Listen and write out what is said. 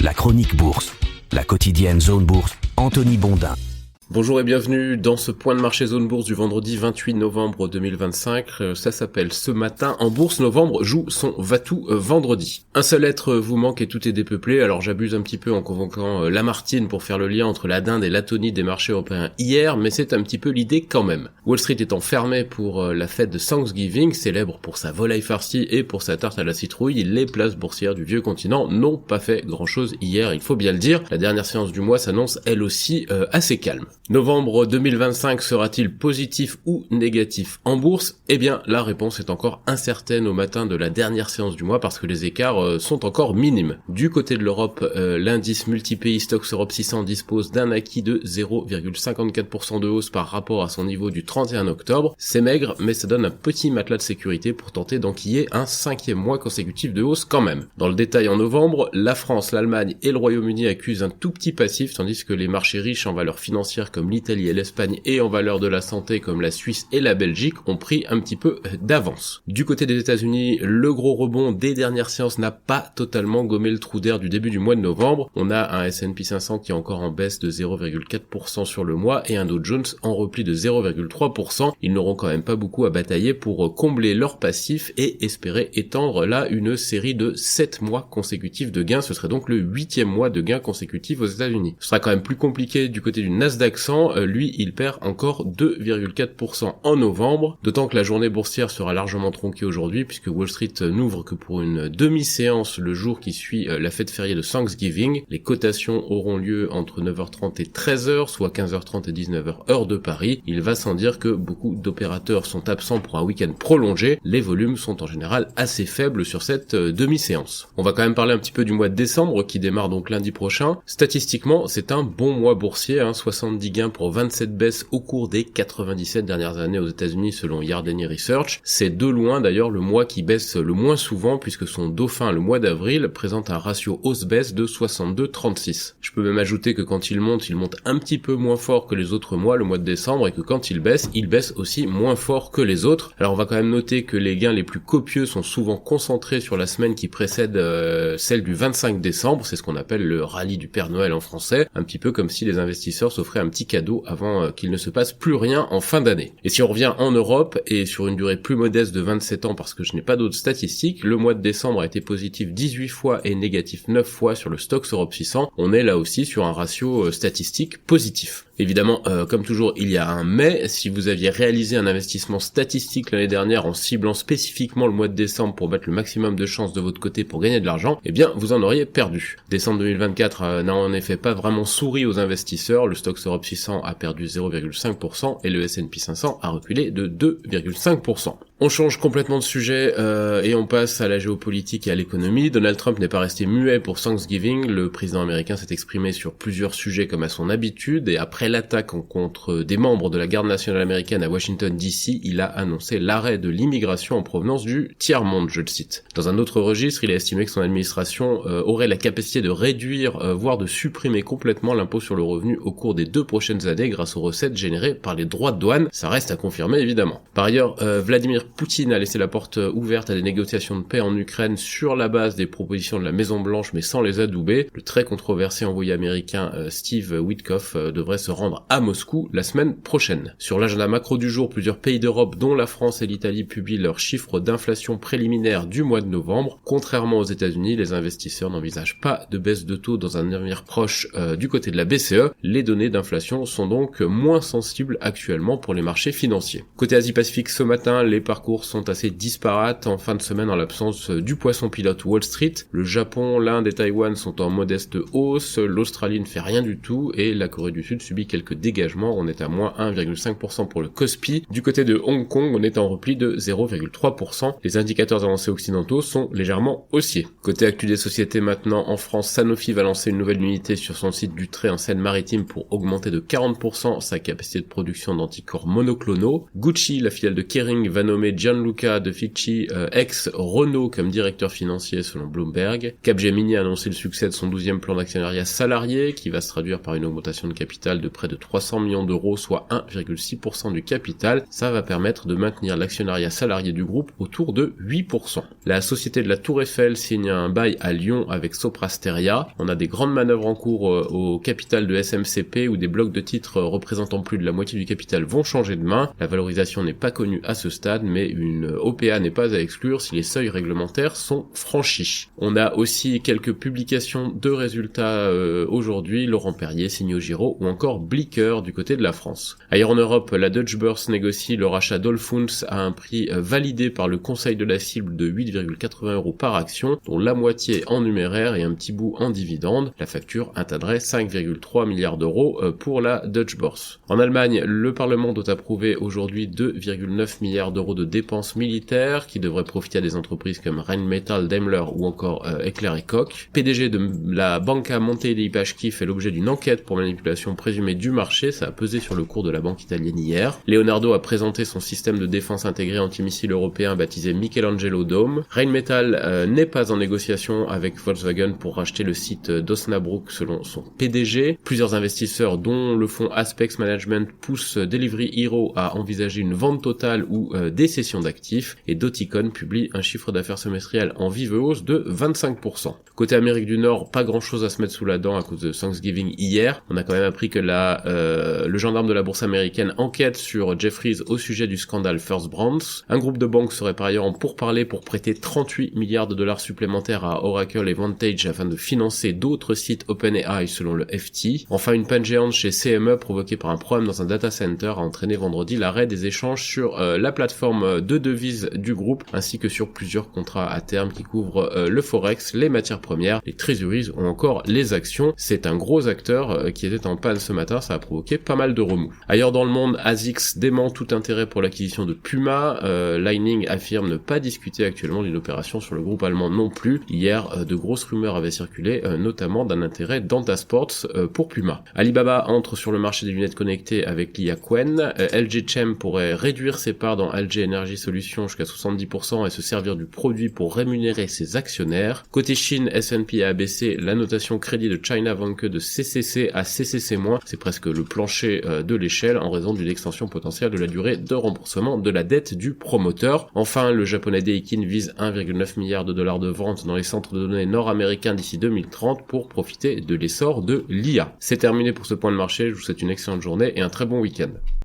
La chronique bourse, la quotidienne Zone Bourse, Anthony Bondin. Bonjour et bienvenue dans ce point de marché Zone Bourse du vendredi 28 novembre 2025. Ça s'appelle Ce matin en bourse. Novembre joue son va-tout vendredi. Un seul être vous manque et tout est dépeuplé. Alors j'abuse un petit peu en convoquant Lamartine pour faire le lien entre la dinde et l'atonie des marchés européens hier, mais c'est un petit peu l'idée quand même. Wall Street étant fermé pour la fête de Thanksgiving, célèbre pour sa volaille farcie et pour sa tarte à la citrouille, les places boursières du vieux continent n'ont pas fait grand chose hier, il faut bien le dire. La dernière séance du mois s'annonce elle aussi assez calme. Novembre 2025 sera-t-il positif ou négatif en bourse ? Eh bien, la réponse est encore incertaine au matin de la dernière séance du mois parce que les écarts sont encore minimes. Du côté de l'Europe, l'indice multi-pays Stoxx Europe 600 dispose d'un acquis de 0,54% de hausse par rapport à son niveau du 31 octobre. C'est maigre, mais ça donne un petit matelas de sécurité pour tenter d'enquiller un 5e mois consécutif de hausse quand même. Dans le détail en novembre, la France, l'Allemagne et le Royaume-Uni accusent un tout petit passif, tandis que les marchés riches en valeurs financières comme l'Italie et l'Espagne et en valeur de la santé comme la Suisse et la Belgique ont pris un petit peu d'avance. Du côté des États-Unis, le gros rebond des dernières séances n'a pas totalement gommé le trou d'air du début du mois de novembre. On a un S&P 500 qui est encore en baisse de 0,4% sur le mois et un Dow Jones en repli de 0,3%. Ils n'auront quand même pas beaucoup à batailler pour combler leur passif et espérer étendre là une série de 7 mois consécutifs de gains. Ce serait donc le 8e mois de gains consécutifs aux États-Unis. Ce sera quand même plus compliqué du côté du Nasdaq 100, lui il perd encore 2,4% en novembre, d'autant que la journée boursière sera largement tronquée aujourd'hui puisque Wall Street n'ouvre que pour une demi-séance le jour qui suit la fête fériée de Thanksgiving. Les cotations auront lieu entre 9h30 et 13h, soit 15h30 et 19h heure de Paris. Il va sans dire que beaucoup d'opérateurs sont absents pour un week-end prolongé. Les volumes sont en général assez faibles sur cette demi-séance. On va quand même parler un petit peu du mois de décembre qui démarre donc lundi prochain. Statistiquement, c'est un bon mois boursier, 70 gains pour 27 baisses au cours des 97 dernières années aux États-Unis selon Yardeni Research. C'est de loin d'ailleurs le mois qui baisse le moins souvent puisque son dauphin le mois d'avril présente un ratio hausse-baisse de 62-36. Je peux même ajouter que quand il monte un petit peu moins fort que les autres mois, le mois de décembre, et que quand il baisse aussi moins fort que les autres. Alors on va quand même noter que les gains les plus copieux sont souvent concentrés sur la semaine qui précède celle du 25 décembre, c'est ce qu'on appelle le rallye du Père Noël en français, un petit peu comme si les investisseurs s'offraient un petit cadeau avant qu'il ne se passe plus rien en fin d'année. Et si on revient en Europe, et sur une durée plus modeste de 27 ans parce que je n'ai pas d'autres statistiques, le mois de décembre a été positif 18 fois et négatif 9 fois sur le Stoxx Europe 600. On est là aussi sur un ratio statistique positif. Évidemment, comme toujours, il y a un mais. Si vous aviez réalisé un investissement statistique l'année dernière en ciblant spécifiquement le mois de décembre pour mettre le maximum de chances de votre côté pour gagner de l'argent, eh bien, vous en auriez perdu. Décembre 2024 n'a en effet pas vraiment souri aux investisseurs. Le Stoxx Europe 600 a perdu 0,5% et le S&P 500 a reculé de 2,5%. On change complètement de sujet et on passe à la géopolitique et à l'économie. Donald Trump n'est pas resté muet pour Thanksgiving. Le président américain s'est exprimé sur plusieurs sujets comme à son habitude et après l'attaque contre des membres de la garde nationale américaine à Washington DC, il a annoncé l'arrêt de l'immigration en provenance du tiers-monde, je le cite. Dans un autre registre, il a estimé que son administration aurait la capacité de réduire, voire de supprimer complètement l'impôt sur le revenu au cours des 2 prochaines années grâce aux recettes générées par les droits de douane. Ça reste à confirmer évidemment. Par ailleurs, Vladimir Poutine a laissé la porte ouverte à des négociations de paix en Ukraine sur la base des propositions de la Maison Blanche mais sans les adouber. Le très controversé envoyé américain Steve Witkoff devrait se rendre à Moscou la semaine prochaine. Sur l'agenda macro du jour, plusieurs pays d'Europe dont la France et l'Italie publient leurs chiffres d'inflation préliminaires du mois de novembre. Contrairement aux États-Unis, les investisseurs n'envisagent pas de baisse de taux dans un avenir proche du côté de la BCE. Les données d'inflation sont donc moins sensibles actuellement pour les marchés financiers. Côté Asie-Pacifique ce matin, les parcours sont assez disparates en fin de semaine en l'absence du poisson pilote Wall Street. Le Japon, l'Inde et Taïwan sont en modeste hausse, l'Australie ne fait rien du tout et la Corée du Sud subit quelques dégagements, on est à moins 1,5% pour le Kospi. Du côté de Hong Kong, on est en repli de 0,3%. Les indicateurs avancés occidentaux sont légèrement haussiers. Côté actu des sociétés maintenant, en France, Sanofi va lancer une nouvelle unité sur son site d'Utré en Seine-Maritime pour augmenter de 40% sa capacité de production d'anticorps monoclonaux. Gucci, la filiale de Kering, va nommer Gianluca De Ficci, ex-Renault, comme directeur financier selon Bloomberg. Capgemini a annoncé le succès de son 12e plan d'actionnariat salarié qui va se traduire par une augmentation de capital de près de 300 millions d'euros, soit 1,6% du capital. Ça va permettre de maintenir l'actionnariat salarié du groupe autour de 8%. La société de la Tour Eiffel signe un bail à Lyon avec Soprasteria. On a des grandes manœuvres en cours au capital de SMCP où des blocs de titres représentant plus de la moitié du capital vont changer de main. La valorisation n'est pas connue à ce stade, mais une OPA n'est pas à exclure si les seuils réglementaires sont franchis. On a aussi quelques publications de résultats aujourd'hui, Laurent Perrier, Signaux Giraud ou encore Blicker du côté de la France. Ailleurs en Europe, la Deutsche Börse négocie le rachat d'Allfunds à un prix validé par le conseil de la cible de 8,80 € par action, dont la moitié en numéraire et un petit bout en dividende. La facture atteindrait 5,3 milliards d'euros pour la Deutsche Börse. En Allemagne, le Parlement doit approuver aujourd'hui 2,9 milliards d'euros de dépenses militaires qui devraient profiter à des entreprises comme Rheinmetall, Daimler ou encore Eclair et Koch. PDG de la Banca Monte dei Paschi fait l'objet d'une enquête pour manipulation présumée du marché. Ça a pesé sur le cours de la banque italienne hier. Leonardo a présenté son système de défense intégré antimissile européen baptisé Michelangelo Dome. Rheinmetall n'est pas en négociation avec Volkswagen pour racheter le site d'Osnabrück selon son PDG. Plusieurs investisseurs dont le fonds Aspex Management poussent Delivery Hero à envisager une vente totale ou des cessions d'actifs et Doticon publie un chiffre d'affaires semestriel en vive hausse de 25%. Côté Amérique du Nord, pas grand chose à se mettre sous la dent à cause de Thanksgiving hier. On a quand même appris que le gendarme de la bourse américaine enquête sur Jefferies au sujet du scandale First Brands. Un groupe de banques serait par ailleurs en pourparlers pour prêter 38 milliards de dollars supplémentaires à Oracle et Vantage afin de financer d'autres sites OpenAI selon le FT. Enfin, une panne géante chez CME provoquée par un problème dans un data center a entraîné vendredi l'arrêt des échanges sur la plateforme de devises du groupe ainsi que sur plusieurs contrats à terme qui couvrent le forex, les matières premières, les treasuries ou encore les actions. C'est un gros acteur qui était en panne ce matin, ça a provoqué pas mal de remous. Ailleurs dans le monde, ASICS dément tout intérêt pour l'acquisition de Puma. Lining affirme ne pas discuter actuellement d'une opération sur le groupe allemand non plus. Hier, de grosses rumeurs avaient circulé, notamment d'un intérêt d'Antasports pour Puma. Alibaba entre sur le marché des lunettes connectées avec l'IA Qwen. LG Chem pourrait réduire ses parts dans LG Energy Solutions jusqu'à 70% et se servir du produit pour rémunérer ses actionnaires. Côté Chine, S&P a abaissé la notation crédit de China Vanke de CCC à CCC-. C'est presque le plancher de l'échelle en raison d'une extension potentielle de la durée de remboursement de la dette du promoteur. Enfin, le japonais Daikin vise 1,9 milliard de dollars de vente dans les centres de données nord-américains d'ici 2030 pour profiter de l'essor de l'IA. C'est terminé pour ce point de marché, je vous souhaite une excellente journée et un très bon week-end.